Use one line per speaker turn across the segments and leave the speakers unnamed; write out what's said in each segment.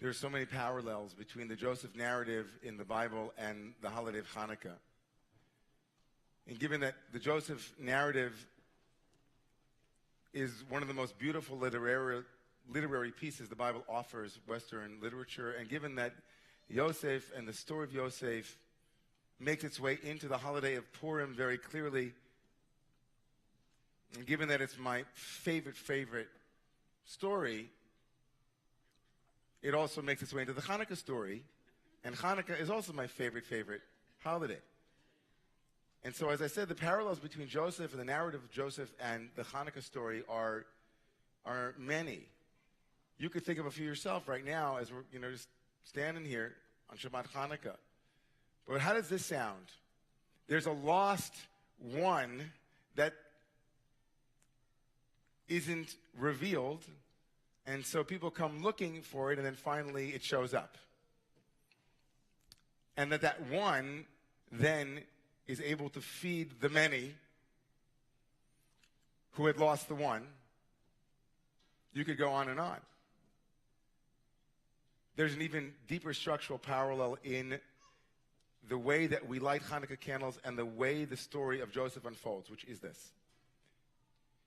There are so many parallels between the Joseph narrative in the Bible and the holiday of Hanukkah. And given that the Joseph narrative is one of the most beautiful literary pieces the Bible offers Western literature, and given that Yosef and the story of Yosef makes its way into the holiday of Purim very clearly, and given that it's my favorite story, it also makes its way into the Hanukkah story, and Hanukkah is also my favorite holiday. And so, as I said, the parallels between Joseph and the narrative of Joseph and the Hanukkah story are many. You could think of a few yourself right now as we're just standing here on Shabbat Hanukkah. But how does this sound? There's a lost one that isn't revealed, and so people come looking for it, and then finally it shows up. And that one then is able to feed the many who had lost the one. You could go on and on. There's an even deeper structural parallel in the way that we light Hanukkah candles and the way the story of Joseph unfolds, which is this.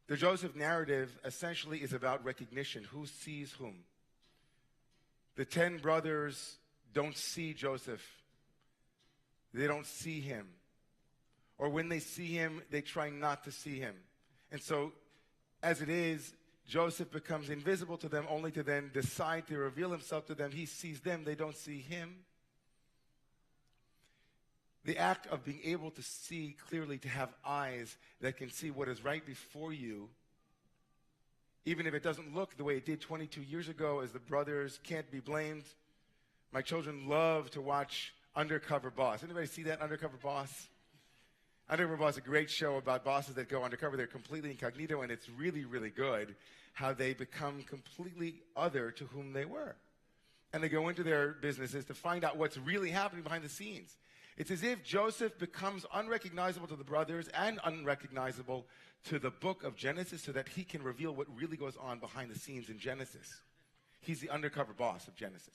The Joseph narrative essentially is about recognition. Who sees whom? The 10 brothers don't see Joseph. They don't see him. Or when they see him, they try not to see him. And so, as it is, Joseph becomes invisible to them, only to then decide to reveal himself to them. He sees them, they don't see him. The act of being able to see clearly, to have eyes that can see what is right before you, even if it doesn't look the way it did 22 years ago, as the brothers can't be blamed. My children love to watch Undercover Boss. Anybody see that, Undercover Boss? Undercover Boss is a great show about bosses that go undercover. They're completely incognito, and it's really, really good how they become completely other to whom they were. And they go into their businesses to find out what's really happening behind the scenes. It's as if Joseph becomes unrecognizable to the brothers and unrecognizable to the book of Genesis so that he can reveal what really goes on behind the scenes in Genesis. He's the undercover boss of Genesis.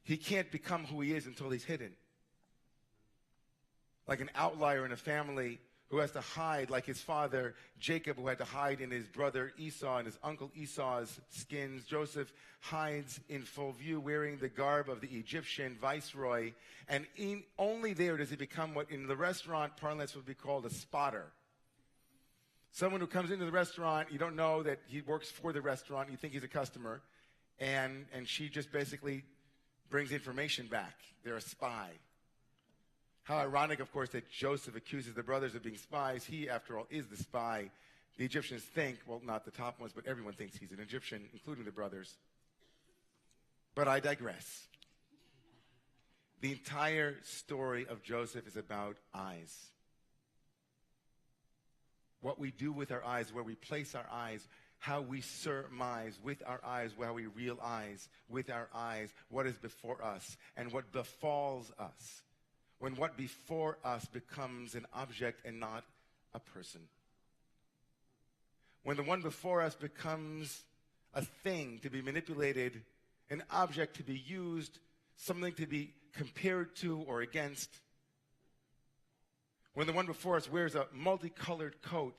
He can't become who he is until he's hidden. Like an outlier in a family who has to hide, like his father Jacob, who had to hide in his brother Esau and his uncle Esau's skins. Joseph hides in full view, wearing the garb of the Egyptian viceroy, and only there does he become what in the restaurant parlance would be called a spotter. Someone who comes into the restaurant, you don't know that he works for the restaurant, you think he's a customer, and she just basically brings information back. They're a spy. How ironic, of course, that Joseph accuses the brothers of being spies. He, after all, is the spy. The Egyptians think, well, not the top ones, but everyone thinks he's an Egyptian, including the brothers. But I digress. The entire story of Joseph is about eyes. What we do with our eyes, where we place our eyes, how we surmise with our eyes, how we realize with our eyes what is before us and what befalls us. When what before us becomes an object and not a person. When the one before us becomes a thing to be manipulated, an object to be used, something to be compared to or against. When the one before us wears a multicolored coat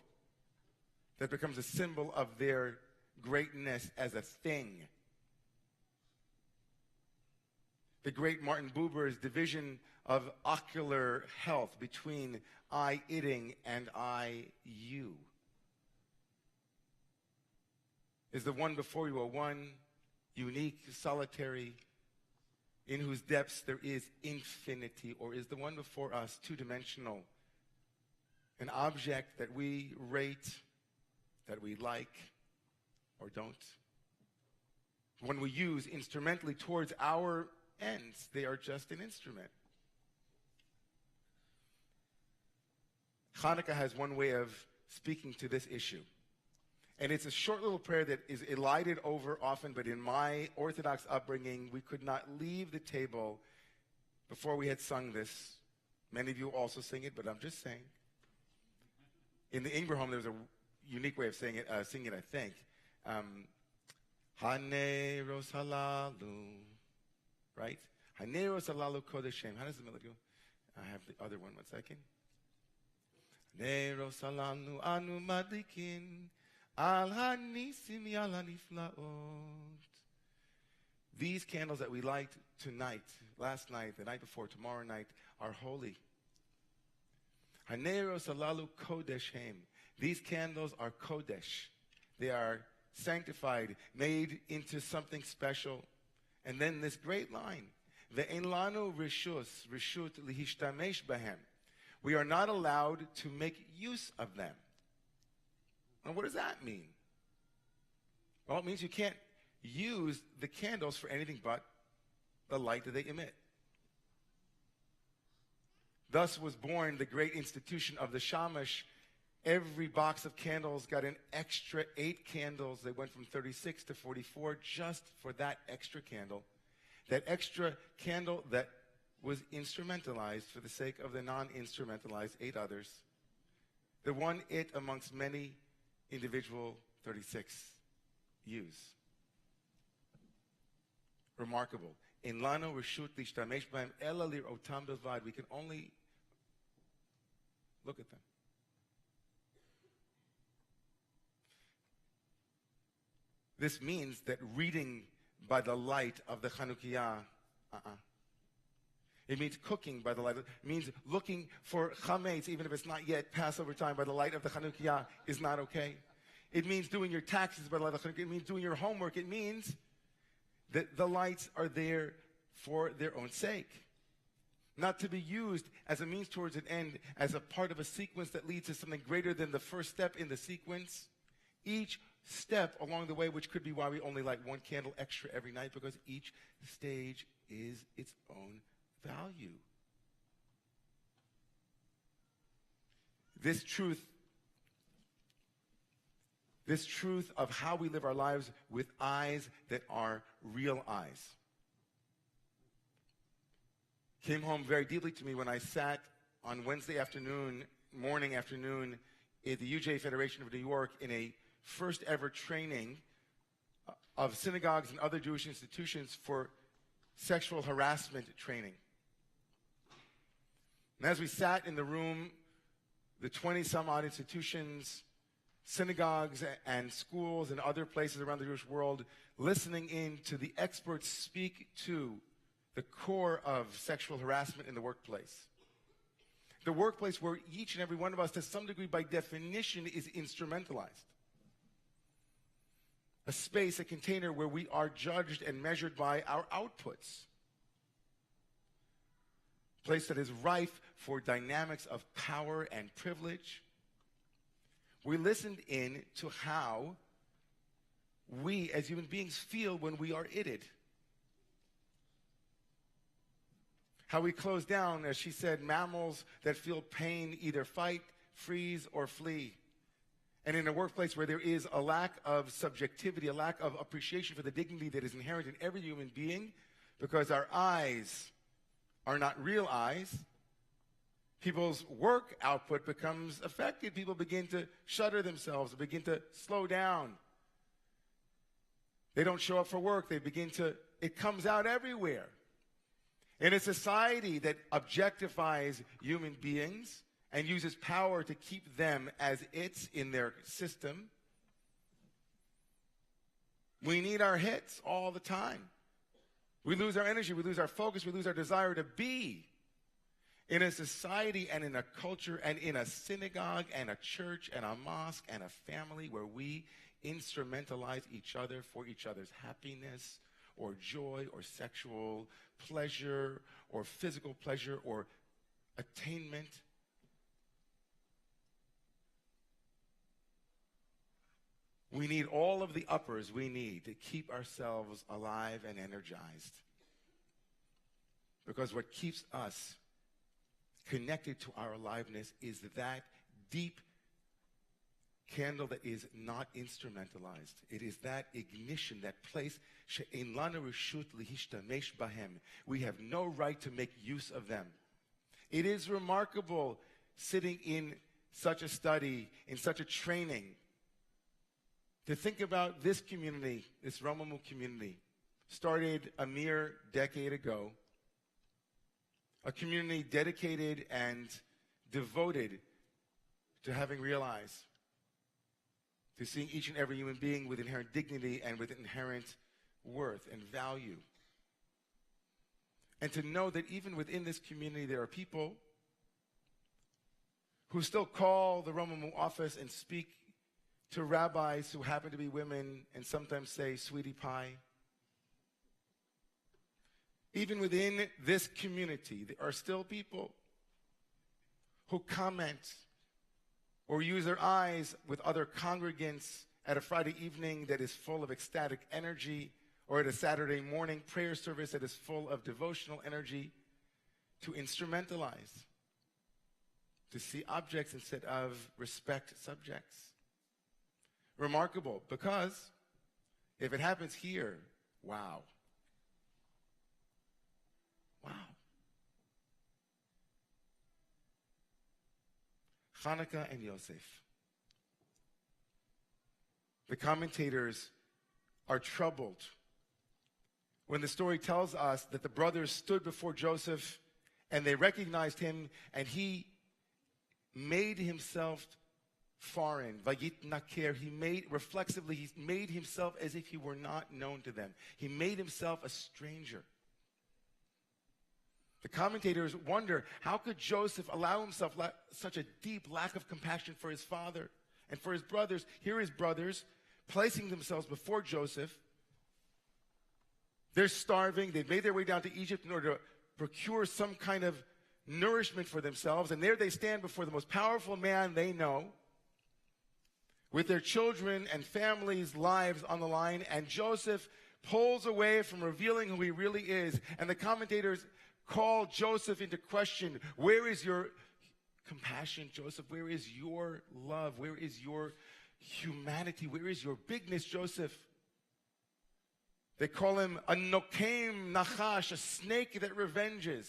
that becomes a symbol of their greatness as a thing. The great Martin Buber's division of ocular health between I-itting and I-you. Is the one before you a one, unique, solitary, in whose depths there is infinity, or is the one before us two-dimensional, an object that we rate, that we like, or don't? When we use instrumentally towards our ends, they are just an instrument. Hanukkah has one way of speaking to this issue. And it's a short little prayer that is elided over often, but in my Orthodox upbringing, we could not leave the table before we had sung this. Many of you also sing it, but I'm just saying. In the Ingber home, there was a unique way of singing it, I think. Haneros halalu. Right? Haneros halalu kodeshem. How does the melody go? I have the other one. 1 second. Haneros halalu anu madlikin al hanisimi al haniflaot. These candles that we light tonight, last night, the night before, tomorrow night, are holy. Haneros halalu kodeshem. These candles are kodesh. They are sanctified, made into something special. And then this great line, Ve'en lanu rishut lihishtamesh bahem. We are not allowed to make use of them. And what does that mean? Well, it means you can't use the candles for anything but the light that they emit. Thus was born the great institution of the shamash. Every box of candles got an extra 8 candles. They went from 36 to 44 just for that extra candle. That extra candle that was instrumentalized for the sake of the non-instrumentalized 8 others. The one it amongst many individual 36 use. Remarkable. In lano reshut lishtamesh b'hem ela lir'otam bilvad. We can only look at them. This means that reading by the light of the Chanukiah, It means cooking by the light. It means looking for chametz, even if it's not yet Passover time, by the light of the Chanukiah is not okay. It means doing your taxes by the light of the Chanukiah. It means doing your homework. It means that the lights are there for their own sake. Not to be used as a means towards an end, as a part of a sequence that leads to something greater than the first step in the sequence. Each step along the way, which could be why we only light 1 candle extra every night, because each stage is its own value. This truth of how we live our lives with eyes that are real eyes came home very deeply to me when I sat on Wednesday morning afternoon at the UJ Federation of New York in a first ever training of synagogues and other Jewish institutions for sexual harassment training. And as we sat in the room, the 20-some-odd institutions, synagogues and schools and other places around the Jewish world, listening in to the experts speak to the core of sexual harassment in the workplace. The workplace where each and every one of us, to some degree, by definition, is instrumentalized. A space, a container where we are judged and measured by our outputs. A place that is rife for dynamics of power and privilege. We listened in to how we as human beings feel when we are itted. How we close down, as she said, mammals that feel pain either fight, freeze, or flee. And in a workplace where there is a lack of subjectivity, a lack of appreciation for the dignity that is inherent in every human being, because our eyes are not real eyes, people's work output becomes affected. People begin to shutter themselves, begin to slow down. They don't show up for work. It comes out everywhere. In a society that objectifies human beings and uses power to keep them as its in their system, we need our hits all the time. We lose our energy, we lose our focus, we lose our desire to be in a society and in a culture and in a synagogue and a church and a mosque and a family where we instrumentalize each other for each other's happiness or joy or sexual pleasure or physical pleasure or attainment. We need all of the uppers we need to keep ourselves alive and energized. Because what keeps us connected to our aliveness is that deep candle that is not instrumentalized. It is that ignition, that place. We have no right to make use of them. It is remarkable sitting in such a study, in such a training, To think about this community, this Romamu community, started a mere decade ago, a community dedicated and devoted to having real eyes, to seeing each and every human being with inherent dignity and with inherent worth and value. And to know that even within this community there are people who still call the Romamu office and speak to rabbis who happen to be women and sometimes say, sweetie pie. Even within this community, there are still people who comment or use their eyes with other congregants at a Friday evening that is full of ecstatic energy, or at a Saturday morning prayer service that is full of devotional energy, to instrumentalize, to see objects instead of respect subjects. Remarkable, because if it happens here, wow. Wow. Hanukkah and Yosef. The commentators are troubled when the story tells us that the brothers stood before Joseph and they recognized him, and he made himself foreign. Vayit nakir. He made himself as if he were not known to them. He made himself a stranger. The commentators wonder, how could Joseph allow himself such a deep lack of compassion for his father and for his brothers? Here his brothers placing themselves before Joseph. They're starving. They've made their way down to Egypt in order to procure some kind of nourishment for themselves. And there they stand before the most powerful man they know, with their children and families' lives on the line. And Joseph pulls away from revealing who he really is. And the commentators call Joseph into question. Where is your compassion, Joseph? Where is your love? Where is your humanity? Where is your bigness, Joseph? They call him a nokem nachash, a snake that revenges.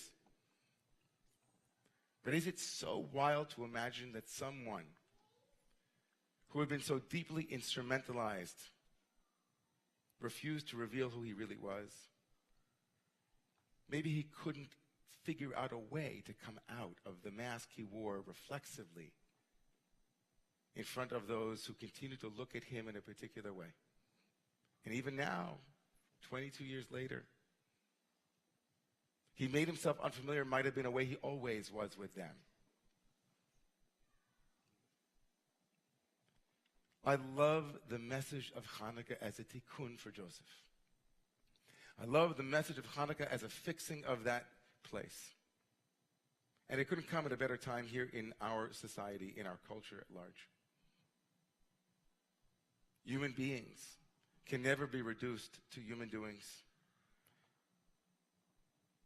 But is it so wild to imagine that someone who had been so deeply instrumentalized refused to reveal who he really was? Maybe he couldn't figure out a way to come out of the mask he wore reflexively in front of those who continue to look at him in a particular way. And even now, 22 years later, he made himself unfamiliar. Might have been a way he always was with them. I love the message of Hanukkah as a tikkun for Joseph. I love the message of Hanukkah as a fixing of that place. And it couldn't come at a better time here in our society, in our culture at large. Human beings can never be reduced to human doings.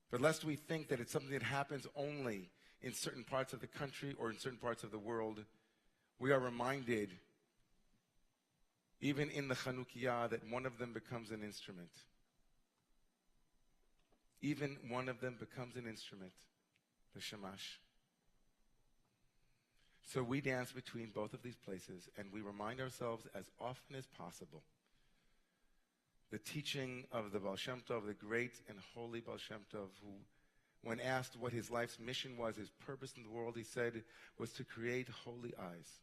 But lest we think that it's something that happens only in certain parts of the country or in certain parts of the world, we are reminded, even in the Chanukiah, that one of them becomes an instrument. Even one of them becomes an instrument, the Shamash. So we dance between both of these places, and we remind ourselves as often as possible the teaching of the Baal Shem Tov, the great and holy Baal Shem Tov, who, when asked what his life's mission was, his purpose in the world, he said, was to create holy eyes.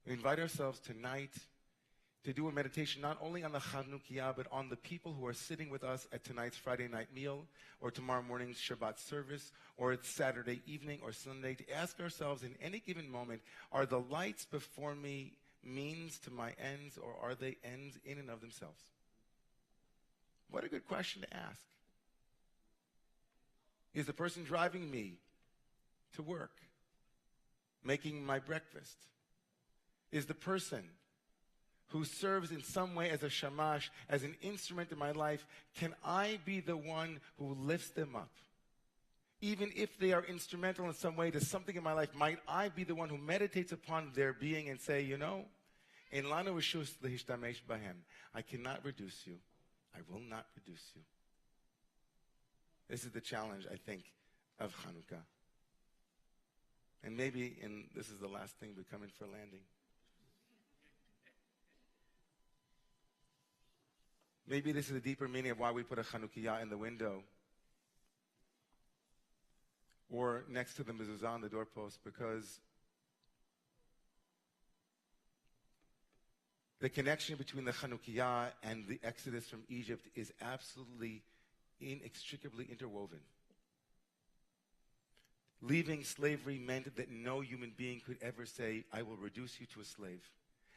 We invite ourselves tonight to do a meditation not only on the Chanukiah, but on the people who are sitting with us at tonight's Friday night meal, or tomorrow morning's Shabbat service, or it's Saturday evening or Sunday, to ask ourselves in any given moment, are the lights before me means to my ends, or are they ends in and of themselves? What a good question to ask. Is the person driving me to work making my breakfast? Is the person who serves in some way as a shamash, as an instrument in my life, can I be the one who lifts them up? Even if they are instrumental in some way to something in my life, might I be the one who meditates upon their being and say, you know, in lanu reshus lehishtamesh bahem, I cannot reduce you. I will not reduce you. This is the challenge, I think, of Hanukkah. And maybe this is the last thing we come in for landing. Maybe this is the deeper meaning of why we put a Chanukiah in the window or next to the mezuzah on the doorpost, because the connection between the Chanukiah and the Exodus from Egypt is absolutely inextricably interwoven. Leaving slavery meant that no human being could ever say, I will reduce you to a slave.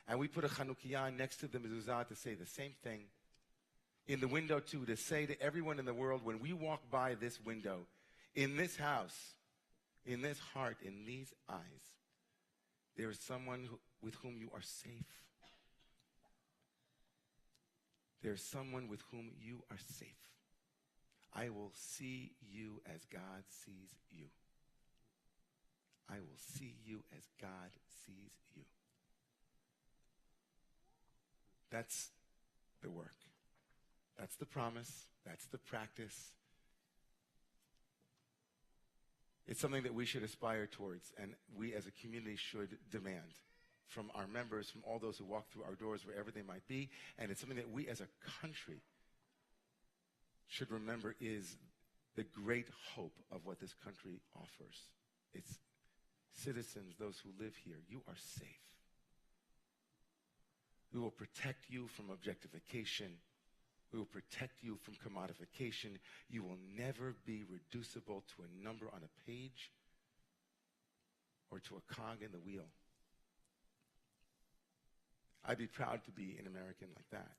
And we put a Chanukiah next to the mezuzah to say the same thing. In the window too, to say to everyone in the world, when we walk by this window, in this house, in this heart, in these eyes, there is someone with whom you are safe. There is someone with whom you are safe. I will see you as God sees you. I will see you as God sees you. That's the work. That's the promise. That's the practice. It's something that we should aspire towards, and we as a community should demand from our members, from all those who walk through our doors, wherever they might be. And it's something that we as a country should remember is the great hope of what this country offers. Its citizens, those who live here, you are safe. We will protect you from objectification. We will protect you from commodification. You will never be reducible to a number on a page or to a cog in the wheel. I'd be proud to be an American like that.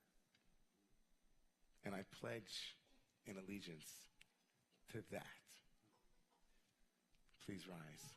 And I pledge an allegiance to that. Please rise.